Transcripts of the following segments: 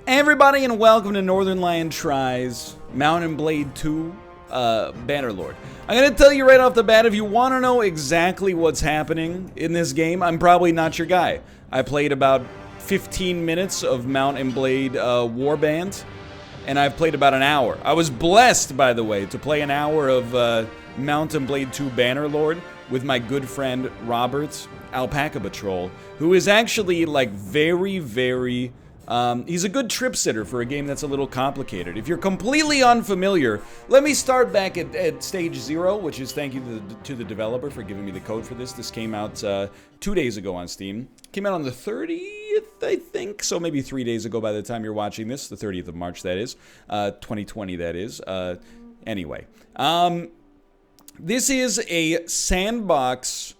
Hey everybody, and welcome to Northernlion Tries Mount and Blade 2 Bannerlord. I'm going to tell you right off the bat, if you want to know exactly what's happening in this game, I'm probably not your guy. I played about 15 minutes of Mount and Blade Warband, and I've played about an hour. I was blessed, by the way, to play an hour of Mount and Blade 2 Bannerlord with my good friend Robert, Alpaca Patrol, who is actually like very he's a good trip sitter for a game that's a little complicated. If you're completely unfamiliar, let me start back at stage 0, which is thank you to the developer for giving me the code for this. This came out 2 days ago on Steam. Came out on the 30th, I think, so maybe 3 days ago by the time you're watching this. The 30th of March, that is. 2020, that is. Anyway. This is a Sandbox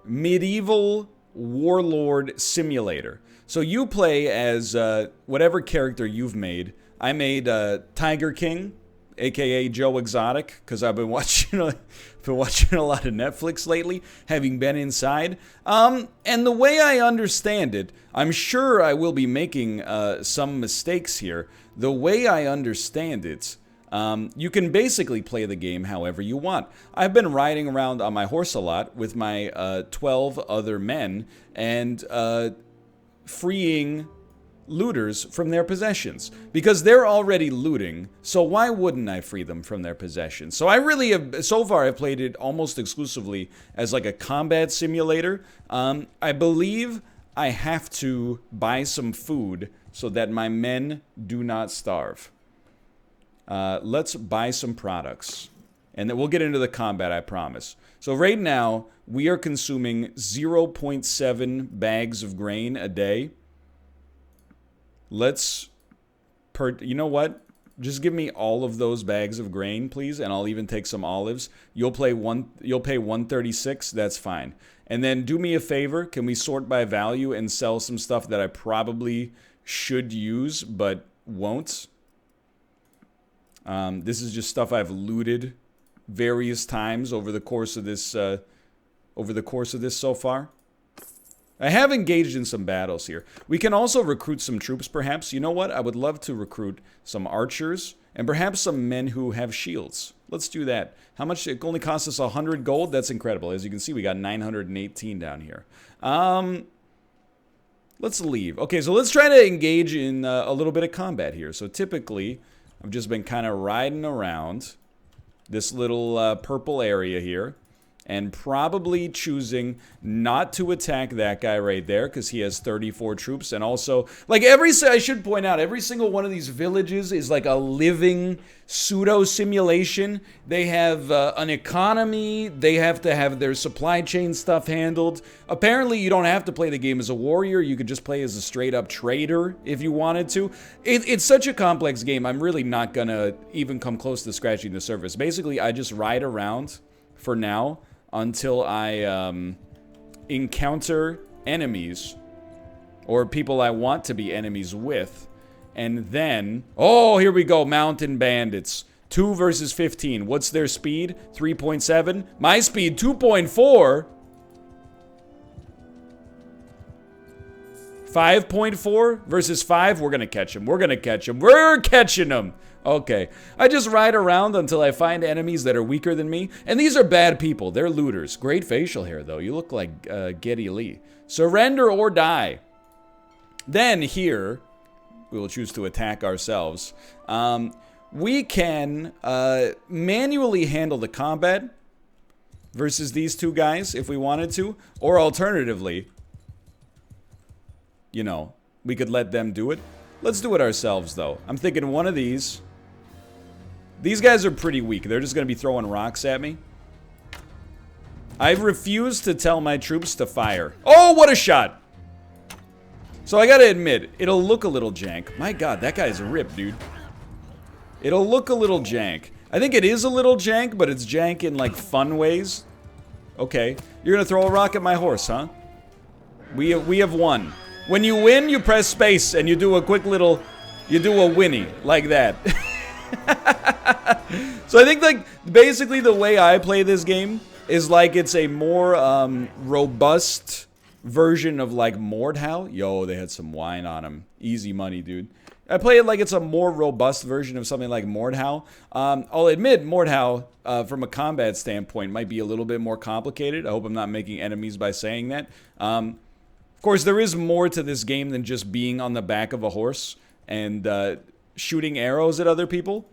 medieval warlord simulator. So you play as whatever character you've made. I made Tiger King, aka Joe Exotic, because I've been watching a lot of Netflix lately, having been inside. And the way I understand it, I'm sure I will be making some mistakes here. The way I understand it, you can basically play the game however you want. I've been riding around on my horse a lot with my 12 other men and freeing looters from their possessions, because they're already looting, so why wouldn't I free them from their possessions? So I really have, so far I've played it almost exclusively as like a combat simulator. I believe I have to buy some food so that my men do not starve. Let's buy some products, and then we'll get into the combat, I promise. So right now, we are consuming 0.7 bags of grain a day. You know what? Just give me all of those bags of grain, please, and I'll even take some olives. You'll pay 136, that's fine. And then do me a favor, can we sort by value and sell some stuff that I probably should use but won't? This is just stuff I've looted various times over the course of this so far. I have engaged in some battles here. We can also recruit some troops, perhaps. You know what? I would love to recruit some archers and perhaps some men who have shields. Let's do that. How much? It only costs us 100 gold. That's incredible. As you can see, we got 918 down here. Let's leave. Okay, so let's try to engage in a little bit of combat here. So typically, I've just been kind of riding around this little purple area here, and probably choosing not to attack that guy right there because he has 34 troops. And also, like I should point out, every single one of these villages is like a living pseudo simulation. They have an economy. They have to have their supply chain stuff handled. Apparently, you don't have to play the game as a warrior. You could just play as a straight up trader if you wanted to. It's such a complex game. I'm really not gonna even come close to scratching the surface. Basically, I just ride around for now until I encounter enemies or people I want to be enemies with. And then, oh, here we go, mountain bandits. 2 versus 15. What's their speed? 3.7. My speed, 2.4. 5.4 versus 5. We're gonna catch him. We're gonna catch him. We're catching him. Okay. I just ride around until I find enemies that are weaker than me. And these are bad people. They're looters. Great facial hair, though. You look like Geddy Lee. Surrender or die. Then here, we will choose to attack ourselves. We can manually handle the combat versus these two guys if we wanted to. Or alternatively, you know, we could let them do it. Let's do it ourselves, though. I'm thinking one of these. These guys are pretty weak. They're just going to be throwing rocks at me. I've refused to tell my troops to fire. Oh, what a shot! So I gotta admit, it'll look a little jank. My god, that guy's a rip, dude. It'll look a little jank. I think it is a little jank, but it's jank in, like, fun ways. Okay. You're gonna throw a rock at my horse, huh? We have won. When you win, you press space and you do a quick little... You do a whinny, like that. So I think, like, basically the way I play this game is like it's a more robust version of like Mordhau. Yo, they had some wine on them. Easy money, dude. I play it like it's a more robust version of something like Mordhau. I'll admit, Mordhau, from a combat standpoint, might be a little bit more complicated. I hope I'm not making enemies by saying that. Of course, there is more to this game than just being on the back of a horse and shooting arrows at other people.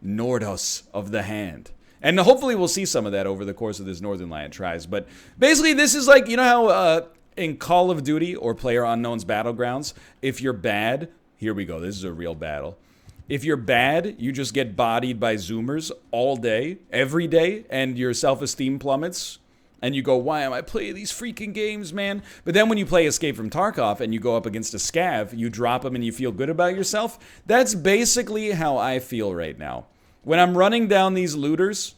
Nordos of the Hand. And hopefully we'll see some of that over the course of this Northernlion tries. But basically, this is like, you know how in Call of Duty or PlayerUnknown's Battlegrounds, if you're bad... Here we go. This is a real battle. If you're bad, you just get bodied by Zoomers all day, every day, and your self-esteem plummets. And you go, why am I playing these freaking games, man? But then when you play Escape from Tarkov and you go up against a scav, you drop them and you feel good about yourself. That's basically how I feel right now. When I'm running down these looters,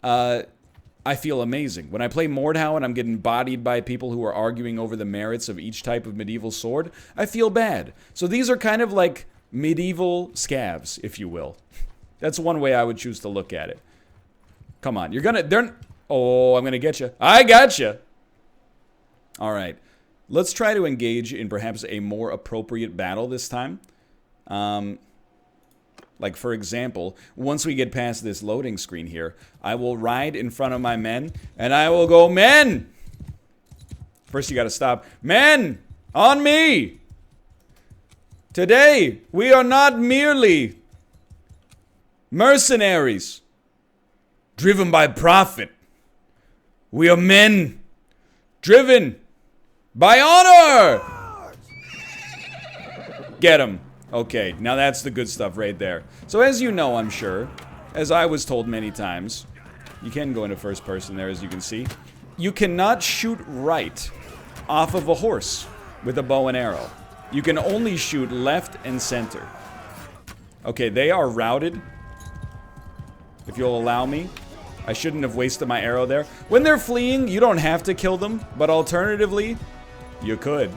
I feel amazing. When I play Mordhau and I'm getting bodied by people who are arguing over the merits of each type of medieval sword, I feel bad. So these are kind of like medieval scavs, if you will. That's one way I would choose to look at it. Come on, oh, I'm gonna get you. I got you. All right, let's try to engage in perhaps a more appropriate battle this time. Like, for example, once we get past this loading screen here, I will ride in front of my men, and I will go, men! First, you gotta stop. Men! On me! Today, we are not merely mercenaries driven by profit. We are men driven by honor! Get him. Okay, now that's the good stuff right there. So as you know, I'm sure, as I was told many times, you can go into first person there, as you can see. You cannot shoot right off of a horse with a bow and arrow. You can only shoot left and center. Okay, they are routed. If you'll allow me. I shouldn't have wasted my arrow there. When they're fleeing, you don't have to kill them, but alternatively, you could.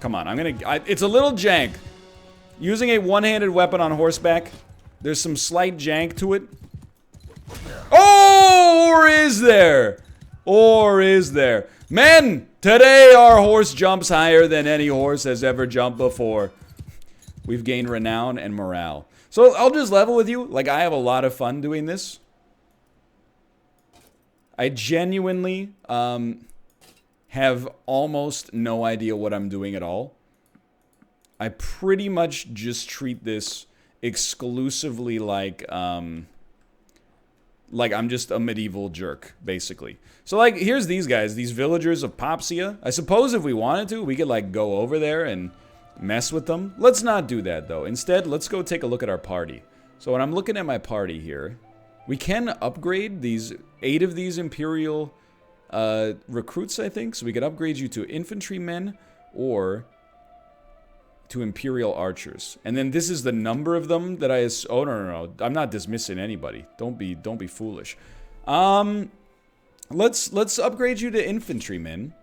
Come on, it's a little jank. Using a one-handed weapon on horseback, there's some slight jank to it. Oh, or is there? Or is there? Men, today our horse jumps higher than any horse has ever jumped before. We've gained renown and morale. So I'll just level with you. Like, I have a lot of fun doing this. I genuinely, have almost no idea what I'm doing at all. I pretty much just treat this exclusively like I'm just a medieval jerk, basically. So, like, here's these guys, these villagers of Popsia. I suppose if we wanted to, we could, like, go over there and mess with them. Let's not do that, though. Instead, let's go take a look at our party. So when I'm looking at my party here, we can upgrade these 8 of these Imperial recruits, I think. So we could upgrade you to infantrymen or to Imperial archers. And then this is the number of them that oh, no. I'm not dismissing anybody. Don't be foolish. Let's upgrade you to infantrymen.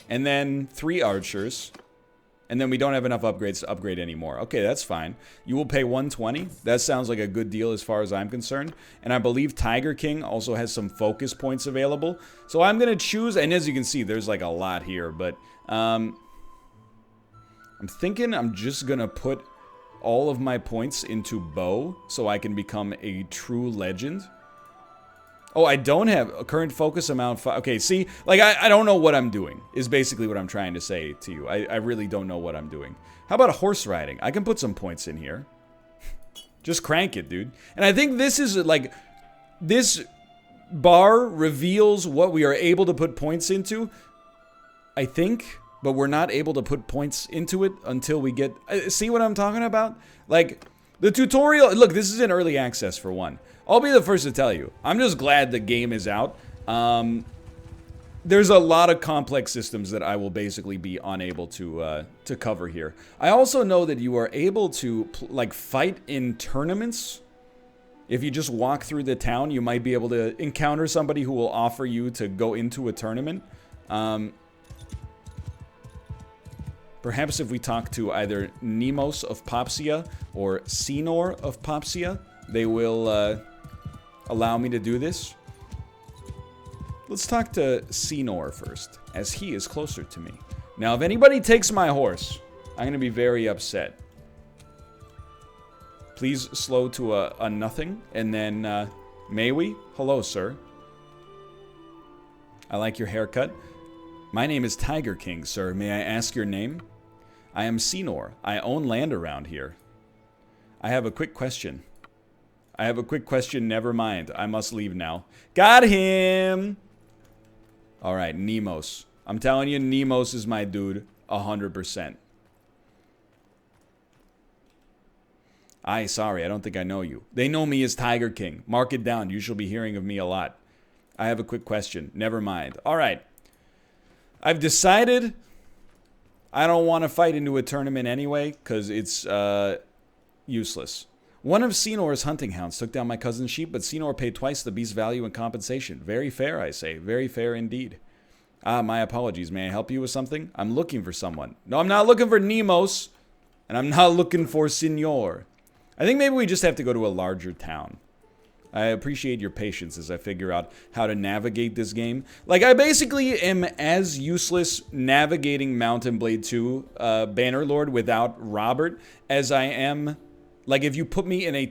And then 3 archers. And then we don't have enough upgrades to upgrade anymore. Okay, that's fine. You will pay 120. That sounds like a good deal as far as I'm concerned. And I believe Tiger King also has some focus points available. So I'm going to choose, and as you can see, there's like a lot here. But I'm thinking I'm just going to put all of my points into bow so I can become a true legend. Oh, I don't have a current focus amount. Okay, see, like, I don't know what I'm doing, is basically what I'm trying to say to you. I really don't know what I'm doing. How about horse riding? I can put some points in here. Just crank it, dude. And I think this is, like, this bar reveals what we are able to put points into, I think, but we're not able to put points into it until we get... See what I'm talking about? Like, the tutorial... Look, this is in early access, for one. I'll be the first to tell you. I'm just glad the game is out. There's a lot of complex systems that I will basically be unable to cover here. I also know that you are able to, like, fight in tournaments. If you just walk through the town, you might be able to encounter somebody who will offer you to go into a tournament. Perhaps if we talk to either Nemos of Popsia or Senor of Popsia, they will allow me to do this. Let's talk to Senor first, as he is closer to me. Now, if anybody takes my horse, I'm going to be very upset. Please slow to a nothing. And then, may we? Hello, sir. I like your haircut. My name is Tiger King, sir. May I ask your name? I am Senor. I own land around here. I have a quick question. Never mind. I must leave now. Got him! Alright, Nemos. I'm telling you, Nemos is my dude. 100%. Sorry, I don't think I know you. They know me as Tiger King. Mark it down. You shall be hearing of me a lot. I have a quick question. Never mind. Alright. I've decided I don't want to fight into a tournament anyway, because it's useless. One of Senor's hunting hounds took down my cousin's sheep, but Senor paid twice the beast's value in compensation. Very fair, I say. Very fair indeed. My apologies. May I help you with something? I'm looking for someone. No, I'm not looking for Nemos, and I'm not looking for Senor. I think maybe we just have to go to a larger town. I appreciate your patience as I figure out how to navigate this game. Like, I basically am as useless navigating Mountain Blade 2 Bannerlord without Robert as I am, like, if you put me in a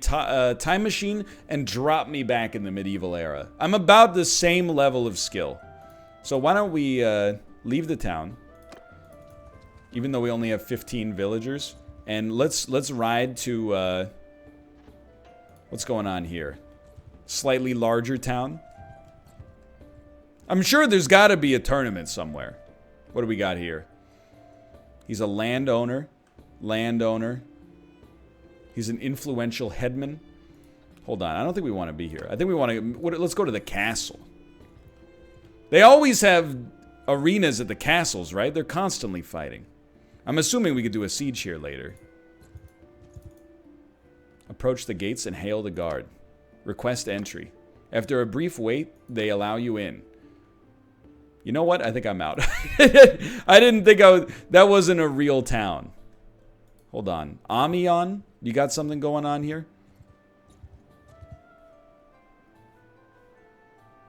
time machine and drop me back in the medieval era. I'm about the same level of skill. So why don't we leave the town, even though we only have 15 villagers, and let's ride to what's going on here? Slightly larger town. I'm sure there's got to be a tournament somewhere. What do we got here? He's a landowner. He's an influential headman. Hold on, I don't think we want to be here. I think we want to. Let's go to the castle. They always have arenas at the castles, right? They're constantly fighting. I'm assuming we could do a siege here later. Approach the gates and hail the guard. Request entry. After a brief wait, they allow you in. You know what? I think I'm out. I didn't think that wasn't a real town. Hold on. Amion? You got something going on here?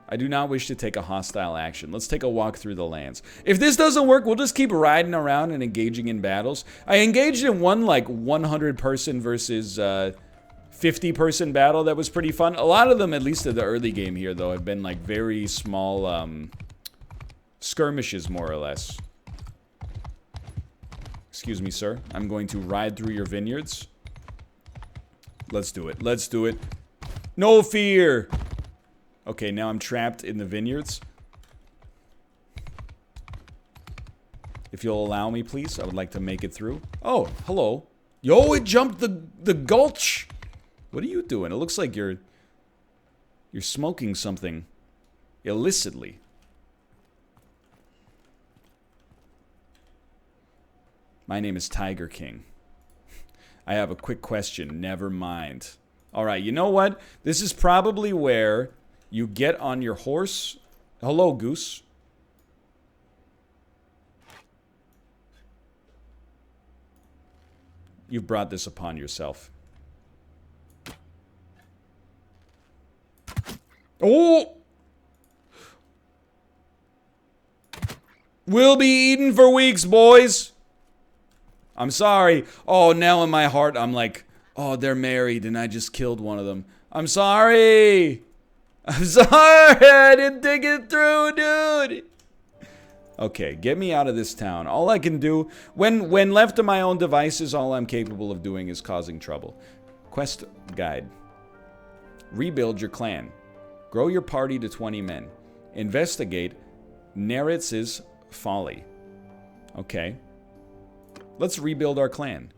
I do not wish to take a hostile action. Let's take a walk through the lands. If this doesn't work, we'll just keep riding around and engaging in battles. I engaged in one, like, 100-person versus 50-person battle that was pretty fun. A lot of them, at least at the early game here, though, have been, like, very small skirmishes, more or less. Excuse me, sir. I'm going to ride through your vineyards. Let's do it. Let's do it. No fear! Okay, now I'm trapped in the vineyards. If you'll allow me, please, I would like to make it through. Oh, hello. Yo, it jumped the gulch! What are you doing? It looks like you're smoking something illicitly. My name is Tiger King. I have a quick question. Never mind. Alright, you know what? This is probably where you get on your horse. Hello, goose. You've brought this upon yourself. Oh! We'll be eating for weeks, boys. I'm sorry. Oh, now in my heart, I'm like, oh, they're married and I just killed one of them. I'm sorry. I'm sorry. I didn't think it through, dude. Okay, get me out of this town. All I can do, when left to my own devices, all I'm capable of doing is causing trouble. Quest guide. Rebuild your clan. Grow your party to 20 men. Investigate Neretz's folly. Okay. Let's rebuild our clan.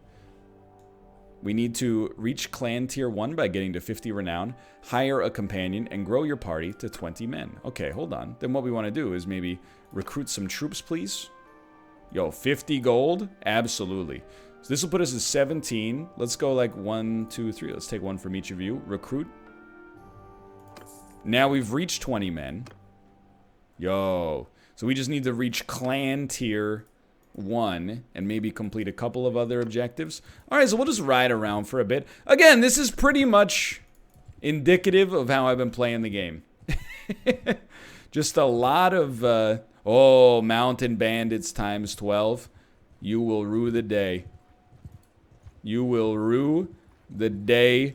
We need to reach clan tier 1 by getting to 50 renown, hire a companion, and grow your party to 20 men. Okay, hold on. Then what we want to do is maybe recruit some troops, please. Yo, 50 gold? Absolutely. So this will put us at 17. Let's go like 1, 2, 3. Let's take one from each of you. Recruit. Now we've reached 20 men. Yo. So we just need to reach clan tier 1 and maybe complete a couple of other objectives. Alright, so we'll just ride around for a bit. Again, this is pretty much indicative of how I've been playing the game. Just a lot of... Oh, mountain bandits times 12. You will rue the day. You will rue the day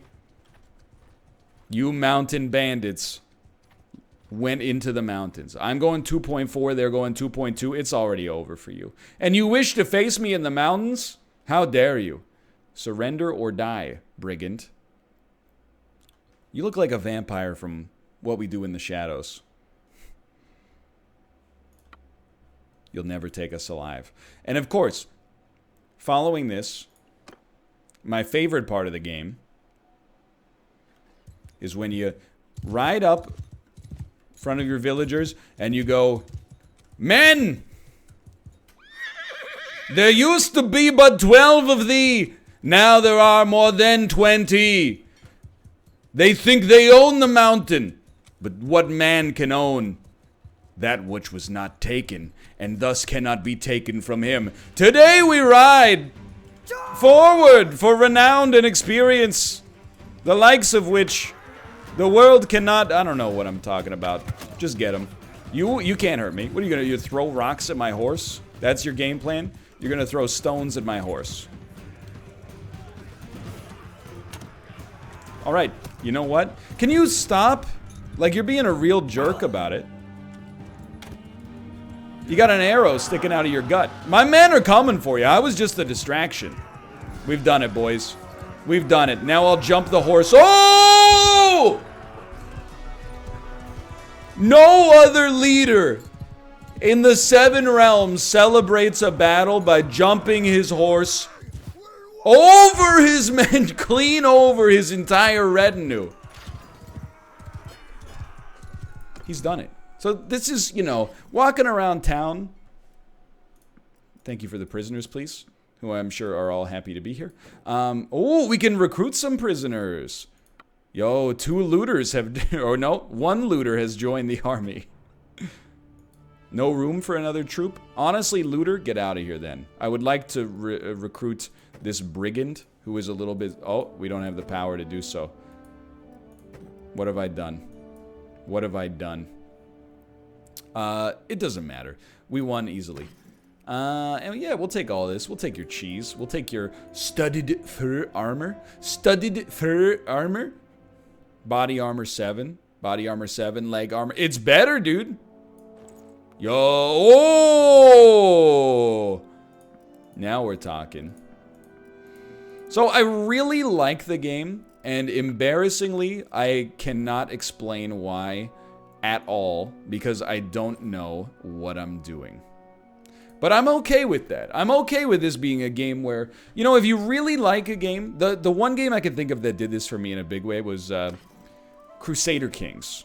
you mountain bandits went into the mountains. I'm going 2.4, they're going 2.2. It's already over for you. And you wish to face me in the mountains? How dare you? Surrender or die, brigand. You look like a vampire from What We Do in the Shadows. You'll never take us alive. And of course, following this, my favorite part of the game is when you ride up in front of your villagers and you go, Men! There used to be but 12 of thee. Now there are more than 20. They think they own the mountain. But what man can own? That which was not taken, and thus cannot be taken from him. Today we ride forward for renown and experience, the likes of which the world cannot. I don't know what I'm talking about. Just get him. You can't hurt me. What are you gonna? You throw rocks at my horse? That's your game plan? You're gonna throw stones at my horse. All right. You know what? Can you stop? Like, you're being a real jerk about it. You got an arrow sticking out of your gut. My men are coming for you. I was just a distraction. We've done it, boys. We've done it. Now I'll jump the horse. Oh! No other leader in the Seven Realms celebrates a battle by jumping his horse over his men, clean over his entire retinue. He's done it. So this is, you know, walking around town. Thank you for the prisoners, please, who I'm sure are all happy to be here. Oh, we can recruit some prisoners. Yo, 2 looters have, or no, 1 looter has joined the army. No room for another troop? Honestly, looter, get out of here then. I would like to recruit this brigand, who is a little bit, oh, we don't have the power to do so. What have I done? What have I done? It doesn't matter. We won easily. And yeah, we'll take all this. We'll take your cheese. We'll take your studded fur armor. Studded fur armor. Body armor 7. Body armor 7. Leg armor. It's better, dude. Yo. Oh! Now we're talking. So I really like the game. And embarrassingly, I cannot explain why at all, because I don't know what I'm doing. But I'm okay with that. I'm okay with this being a game where, you know, if you really like a game, the one game I can think of that did this for me in a big way was Crusader Kings.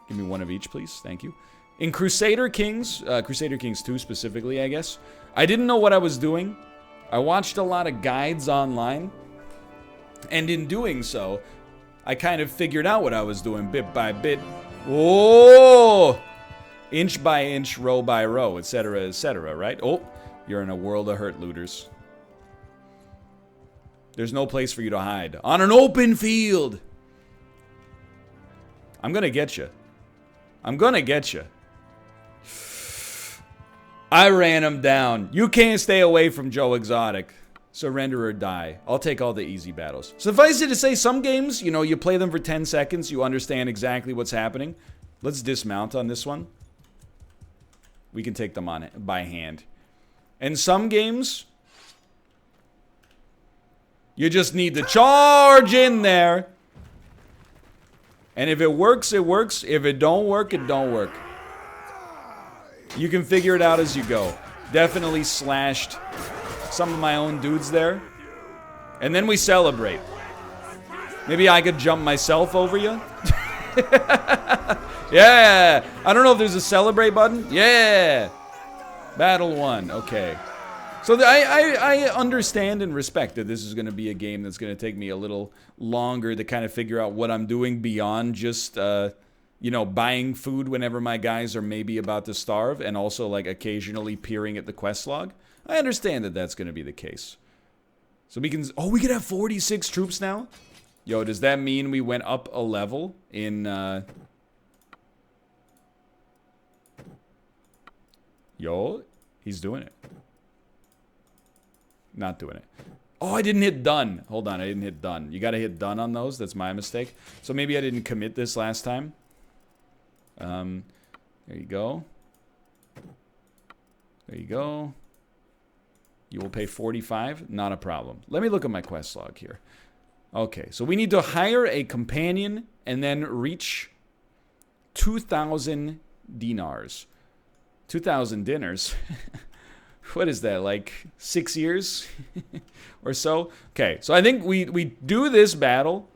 Give me one of each, please. Thank you. In Crusader Kings 2 specifically, I guess, I didn't know what I was doing. I watched a lot of guides online. And in doing so, I kind of figured out what I was doing bit by bit. Oh! Inch by inch, row by row, etc., right? Oh, you're in a world of hurt, looters. There's no place for you to hide. On an open field! I'm gonna get you. I'm gonna get you. I ran him down. You can't stay away from Joe Exotic. Surrender or die. I'll take all the easy battles. Suffice it to say, some games, you know, you play them for 10 seconds, you understand exactly what's happening. Let's dismount on this one. We can take them on it by hand. And some games, you just need to charge in there. And if it works, it works. If it don't work, it don't work. You can figure it out as you go. Definitely slashed some of my own dudes there. And then we celebrate. Maybe I could jump myself over you. Yeah. I don't know if there's a celebrate button. Yeah. Battle 1. Okay. So I understand and respect that this is going to be a game that's going to take me a little longer to kind of figure out what I'm doing beyond just, you know, buying food whenever my guys are maybe about to starve, and also like occasionally peering at the quest log. I understand that that's going to be the case. So we can... Oh, we can have 46 troops now? Yo, does that mean we went up a level in... Yo, he's doing it. Not doing it. Oh, I didn't hit done. Hold on, I didn't hit done. You gotta hit done on those. That's my mistake. So maybe I didn't commit this last time. There you go. There you go. You will pay 45. Not a problem. Let me look at my quest log here. Okay, so we need to hire a companion and then reach 2,000 dinars. 2,000 dinners. What is that, like 6 years or so? Okay, so I think we do this battle,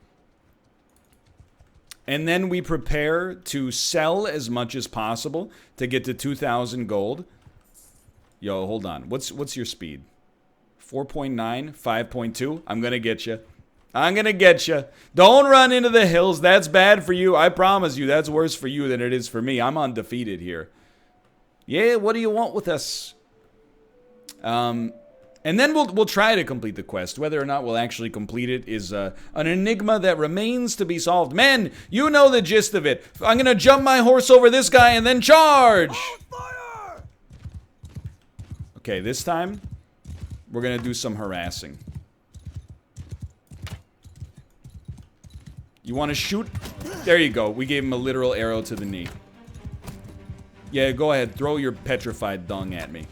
and then we prepare to sell as much as possible to get to 2,000 gold. Yo, hold on. What's your speed? 4.9, 5.2. I'm gonna get you. I'm gonna get you. Don't run into the hills. That's bad for you. I promise you, that's worse for you than it is for me. I'm undefeated here. Yeah, what do you want with us? And then we'll try to complete the quest. Whether or not we'll actually complete it is an enigma that remains to be solved. Men, you know the gist of it. I'm gonna jump my horse over this guy and then charge! Okay, this time, we're gonna do some harassing. You wanna shoot? There you go. We gave him a literal arrow to the knee. Yeah, go ahead. Throw your petrified dung at me.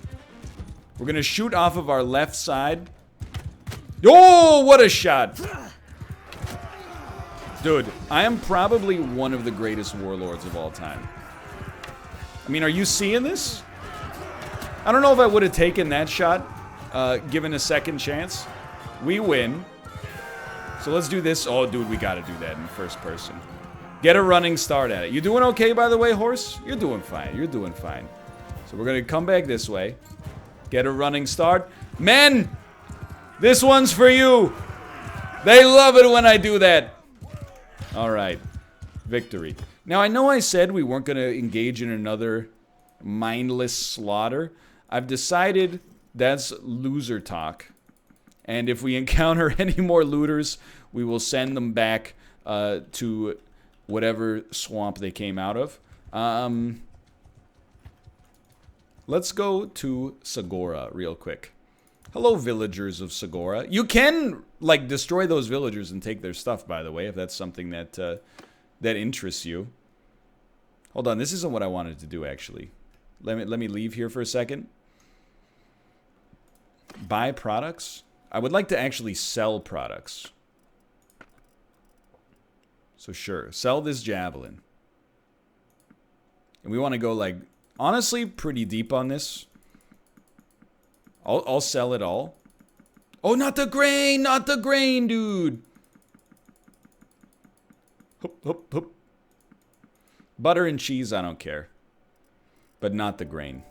We're gonna shoot off of our left side. Oh, what a shot! Dude, I am probably one of the greatest warlords of all time. I mean, are you seeing this? I don't know if I would have taken that shot, given a second chance. We win. So let's do this. Oh, dude, we gotta do that in first person. Get a running start at it. You doing okay, by the way, horse? You're doing fine. You're doing fine. So we're gonna come back this way. Get a running start. Men! This one's for you! They love it when I do that. Alright. Victory. Now, I know I said we weren't going to engage in another mindless slaughter. I've decided that's loser talk. And if we encounter any more looters, we will send them back to whatever swamp they came out of. Let's go to Sagora real quick. Hello, villagers of Sagora. You can, like, destroy those villagers and take their stuff, by the way, if that's something that that interests you. Hold on, this isn't what I wanted to do, actually. Let me leave here for a second. Buy products. I would like to actually sell products. So sure, sell this javelin. And we want to go, like, honestly, pretty deep on this. I'll sell it all. Oh, not the grain! Not the grain, dude! Hup, hup, hup. Butter and cheese, I don't care. But not the grain.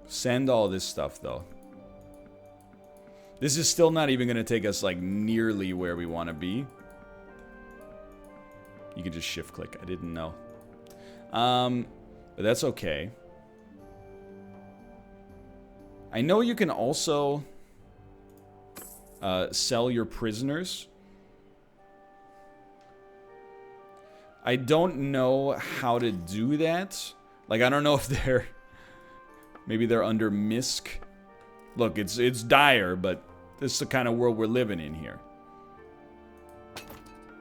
Send all this stuff, though. This is still not even going to take us, like, nearly where we want to be. You can just shift-click. I didn't know. But that's okay. I know you can also sell your prisoners. I don't know how to do that. Like, I don't know if they're... Maybe they're under misc. Look, it's dire, but this is the kind of world we're living in here.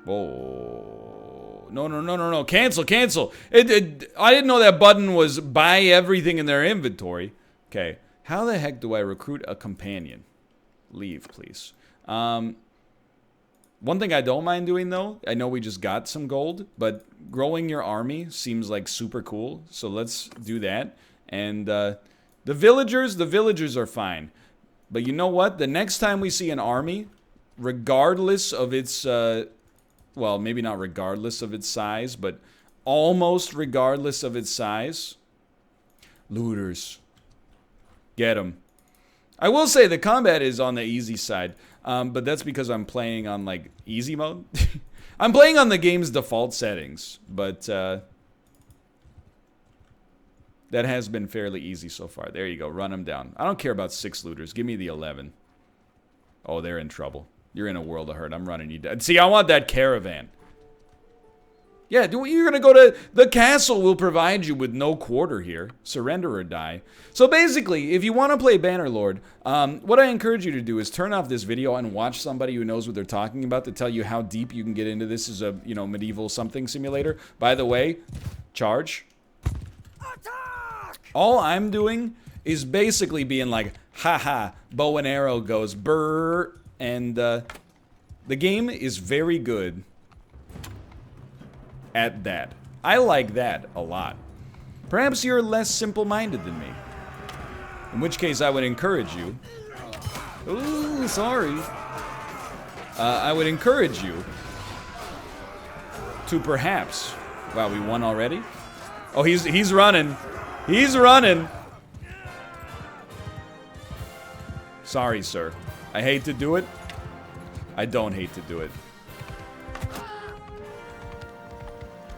Whoa. No, no, no, no, no. Cancel, cancel. I didn't know that button was buy everything in their inventory. Okay. How the heck do I recruit a companion? Leave, please. One thing I don't mind doing, though, I know we just got some gold, but growing your army seems like super cool. So let's do that. And the villagers are fine. But you know what? The next time we see an army, regardless of its... well, maybe not regardless of its size, but almost regardless of its size. Looters. Get them. I will say the combat is on the easy side, but that's because I'm playing on, like, easy mode. I'm playing on the game's default settings, but that has been fairly easy so far. There you go. Run them down. I don't care about 6 looters. Give me the 11. Oh, they're in trouble. You're in a world of hurt. I'm running you down. See, I want that caravan. Yeah, you're gonna go to the castle. Will provide you with no quarter here. Surrender or die. So basically, if you want to play Bannerlord, what I encourage you to do is turn off this video and watch somebody who knows what they're talking about to tell you how deep you can get into this as a, you know, medieval something simulator. By the way, charge. Attack! All I'm doing is basically being like, haha, bow and arrow goes brrr, and the game is very good at that. I like that a lot. Perhaps you're less simple-minded than me. In which case, I would encourage you... Ooh, sorry. I would encourage you to perhaps... Wow, we won already? Oh, he's running. He's running. Sorry, sir. I hate to do it. I don't hate to do it.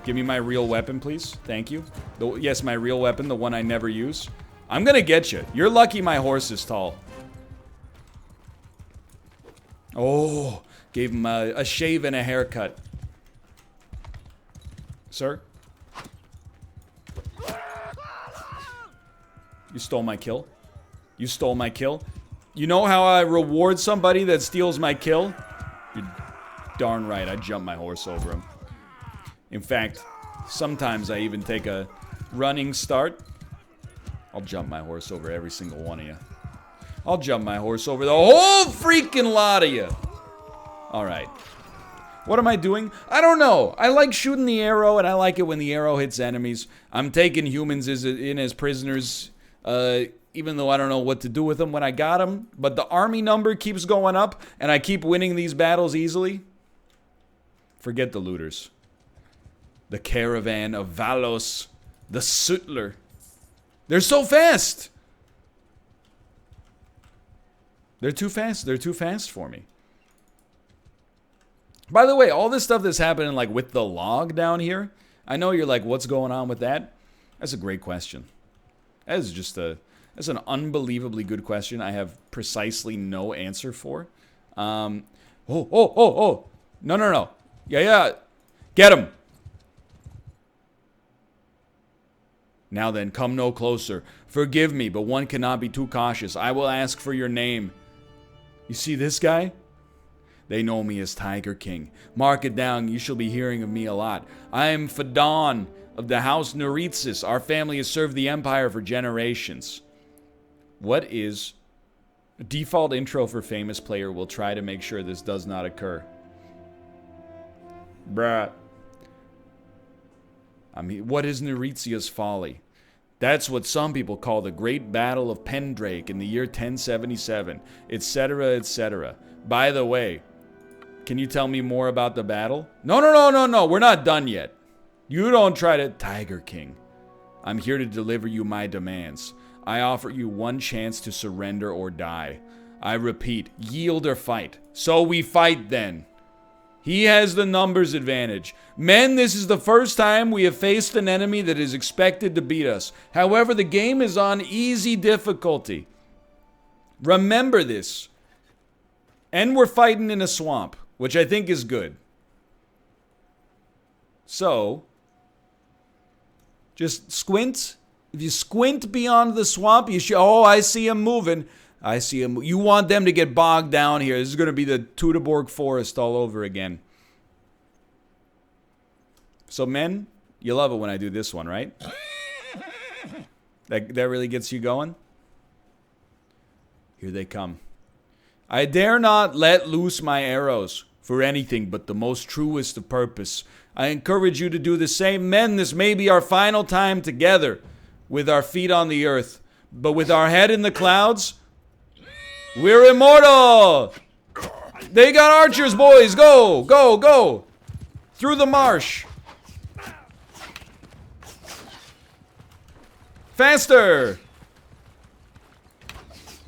Give me my real weapon, please. Thank you. Yes, my real weapon, the one I never use. I'm gonna get you. You're lucky my horse is tall. Oh, gave him a shave and a haircut. Sir? You stole my kill? You stole my kill? You know how I reward somebody that steals my kill? You're darn right, I jump my horse over him. In fact, sometimes I even take a running start. I'll jump my horse over every single one of you. I'll jump my horse over the whole freaking lot of you. Alright. What am I doing? I don't know. I like shooting the arrow, and I like it when the arrow hits enemies. I'm taking humans in as prisoners, even though I don't know what to do with them when I got them. But the army number keeps going up, and I keep winning these battles easily. Forget the looters. The caravan of Valos, the Sutler. They're so fast! They're too fast. They're too fast for me. By the way, all this stuff that's happening, like, with the log down here, I know you're like, what's going on with that? That's a great question. That is just that's an unbelievably good question I have precisely no answer for. Oh. No. Yeah. Get him! Now then, come no closer. Forgive me, but one cannot be too cautious. I will ask for your name. You see this guy? They know me as Tiger King. Mark it down, you shall be hearing of me a lot. I am Fadon of the House Nereitsis. Our family has served the Empire for generations. What is... A default intro for famous player will try to make sure this does not occur. Bruh. I mean, what is Nereitzia's folly? That's what some people call the Great Battle of Pendrake in the year 1077, etc., etc. By the way, can you tell me more about the battle? No, we're not done yet. You don't try to... Tiger King, I'm here to deliver you my demands. I offer you one chance to surrender or die. I repeat, yield or fight. So we fight then. He has the numbers advantage. Men, this is the first time we have faced an enemy that is expected to beat us. However, the game is on easy difficulty. Remember this. And we're fighting in a swamp, which I think is good. So, just squint. If you squint beyond the swamp, you should... Oh, I see him moving. I see him. You want them to get bogged down here. This is going to be the Teutoburg Forest all over again. So, men, you love it when I do this one, right? That really gets you going? Here they come. I dare not let loose my arrows for anything but the most truest of purpose. I encourage you to do the same. Men, this may be our final time together with our feet on the earth. But with our head in the clouds... We're immortal! They got archers, boys! Go! Go! Go! Through the marsh! Faster!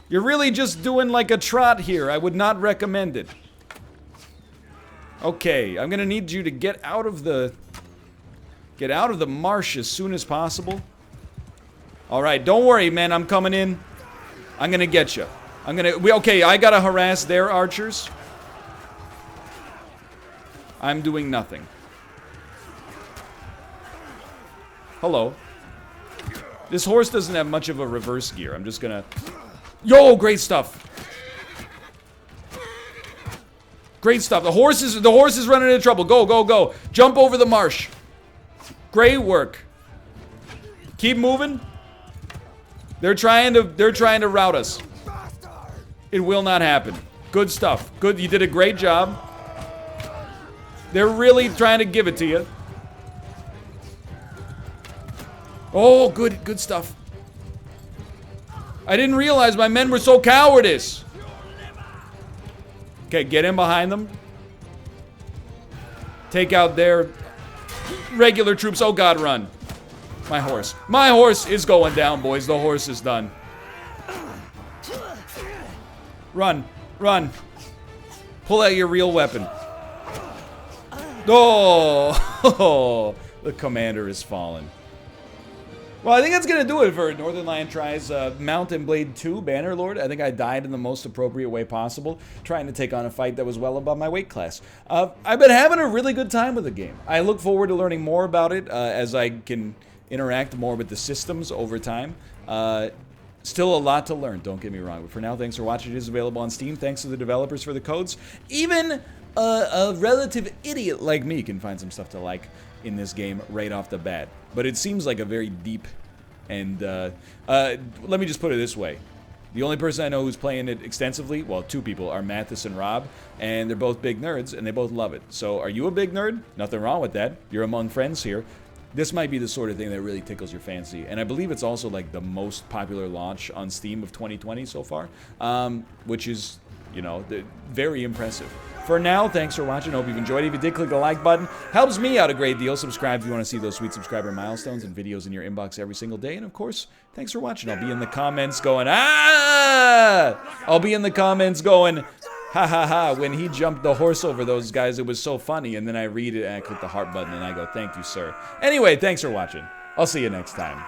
You're really just doing like a trot here. I would not recommend it. Okay, I'm gonna need you to get out of the marsh as soon as possible. Alright, don't worry, man. I'm coming in. I'm gonna get you. Okay, I gotta harass their archers. I'm doing nothing. Hello. This horse doesn't have much of a reverse gear. I'm just gonna... Yo, great stuff. Great stuff. The horse is running into trouble. Go, go, go. Jump over the marsh. Great work. Keep moving. They're trying to rout us. It will not happen. Good stuff. Good. You did a great job. They're really trying to give it to you. Oh, good stuff. I didn't realize my men were so cowardice. Okay, get in behind them. Take out their regular troops. Oh God, run. My horse. My horse is going down, boys. The horse is done. Run. Run. Pull out your real weapon. Oh, the commander is fallen. Well, I think that's going to do it for Northernlion tries Mount and Blade 2 Bannerlord. I think I died in the most appropriate way possible, trying to take on a fight that was well above my weight class. I've been having a really good time with the game. I look forward to learning more about it as I can interact more with the systems over time. Still a lot to learn, don't get me wrong. But for now, thanks for watching. It is available on Steam. Thanks to the developers for the codes. Even a relative idiot like me can find some stuff to like in this game right off the bat. But it seems like a very deep and, let me just put it this way. The only person I know who's playing it extensively, well, two people, are Mathis and Rob, and they're both big nerds, and they both love it. So, are you a big nerd? Nothing wrong with that. You're among friends here. This might be the sort of thing that really tickles your fancy. And I believe it's also, like, the most popular launch on Steam of 2020 so far, which is, you know, very impressive. For now, thanks for watching. Hope you've enjoyed it. If you did, click the like button. Helps me out a great deal. Subscribe if you want to see those sweet subscriber milestones and videos in your inbox every single day. And, of course, thanks for watching. I'll be in the comments going, ah! I'll be in the comments going, ha ha ha. When he jumped the horse over those guys, it was so funny. And then I read it and I click the heart button and I go, thank you, sir. Anyway, thanks for watching. I'll see you next time.